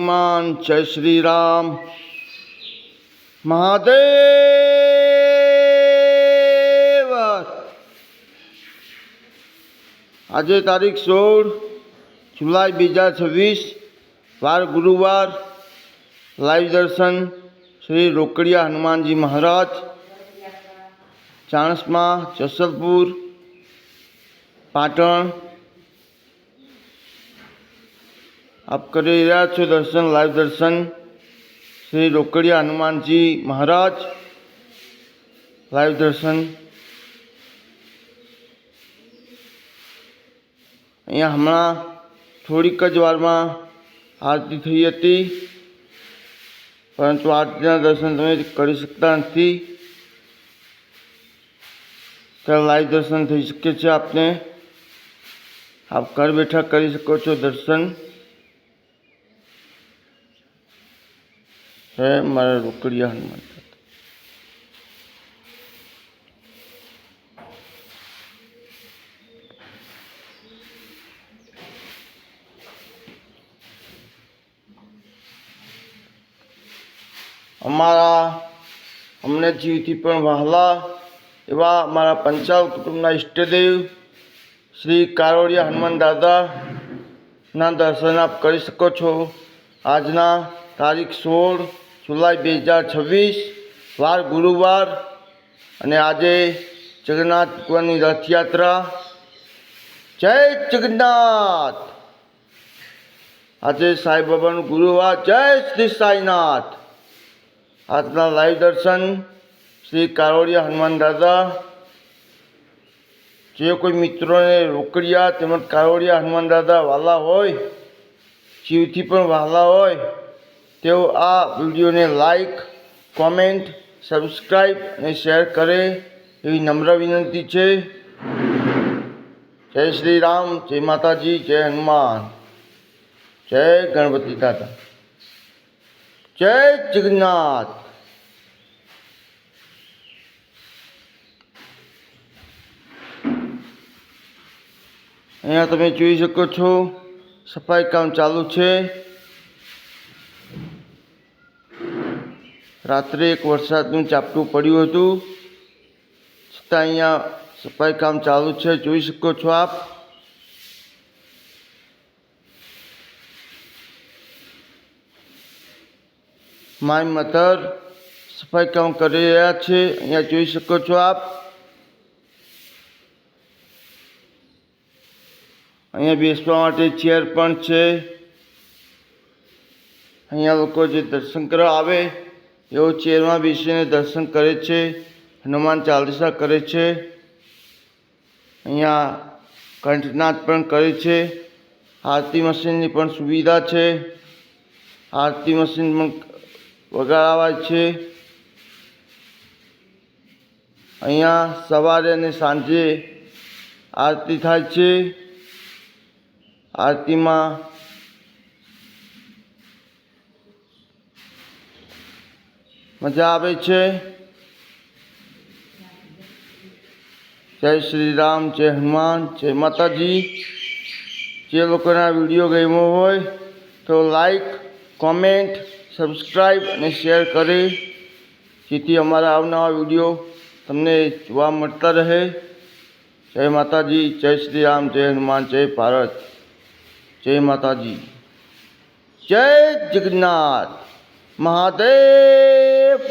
હનુમાન જય શ્રી રામ મહાદેવ। આજે તારીખ 16 જુલાઈ 2026 વાર ગુરુવાર। લાઈવ દર્શન શ્રી રોકડિયા હનુમાનજી મહારાજ, ચાણસ્મા, જસલપુર, પાટણ। આપ કરી રહ્યા છો દર્શન, લાઈવ દર્શન શ્રી રોકડિયા હનુમાનજી મહારાજ, લાઈવ દર્શન। અહીંયા હમણાં થોડીક જ વારમાં આરતી થઈ હતી, પરંતુ આરતીના દર્શન તમે કરી શકતા નથી, ત્યારે લાઈવ દર્શન થઈ શકે છે આપને। આપ ઘર બેઠા કરી શકો છો દર્શન। હે મારા રોકડિયા હનુમાન। અમને જીવથી પણ વહાલા એવા અમારા પંચાલ કુટુંબના ઈષ્ટદેવ શ્રી કારોડિયા હનુમાન દાદાના દર્શન આપ કરી શકો છો। આજના તારીખ 16 જુલાઈ 2026 વાર ગુરુવાર, અને આજે જગન્નાથ ભગવાનની રથયાત્રા। જય જગન્નાથ। આજે સાંઈબાબાનું ગુરુવાર। જય શ્રી સાંઈનાથ। આજના લાઈવ દર્શન શ્રી કારોડિયા હનુમાન દાદા। જે કોઈ મિત્રોને રોકડિયા તેમજ કારોડિયા હનુમાન દાદા વહાલા હોય, જીવથી પણ વહાલા હોય, તેઓ આ વિડીયોને લાઈક, કોમેન્ટ, સબસ્ક્રાઈબ અને શેર કરે એવી નમ્ર વિનંતી છે। જય શ્રી રામ, જય માતાજી, જય હનુમાન, જય ગણપતિ દાદા, જય જગન્નાથ। અહીંયા તમે જોઈ શકો છો સફાઈ કામ ચાલુ છે। રાત્રે એક વરસાદનું ઝાપટું પડ્યું હતું, છતાં અહીંયા સફાઈ કામ ચાલુ છે, જોઈ શકો છો આપ। માય મધર સફાઈ કામ કરી રહ્યા છે, અહીંયા જોઈ શકો છો આપ। અહીંયા બેસવા માટે ચેર પણ છે। અહીંયા લોકો જે દર્શન કરવા આવે એઓ ચેરમાં બેસીને દર્શન કરે છે, હનુમાન ચાલીસા કરે છે। અહીંયા કંઠનાદ પણ કરે છે। આરતી મશીનની પણ સુવિધા છે, આરતી મશીન પણ વગાડાવાય છે। અહીંયા સવારે અને સાંજે આરતી થાય છે। આરતીમાં મજા આવે છે। જય શ્રી રામ, જય હનુમાન, જય માતાજી। જે લોકોને આ વિડીયો ગમ્યો હોય તો લાઈક, કોમેન્ટ, સબસ્ક્રાઈબ અને શેર કરે, જેથી અમારા અવનવા વિડીયો તમને જોવા મળતા રહે। જય માતાજી, જય શ્રી રામ, જય હનુમાન, જય ભારત, જય માતાજી, જય જગન્નાથ, મહાદેવ।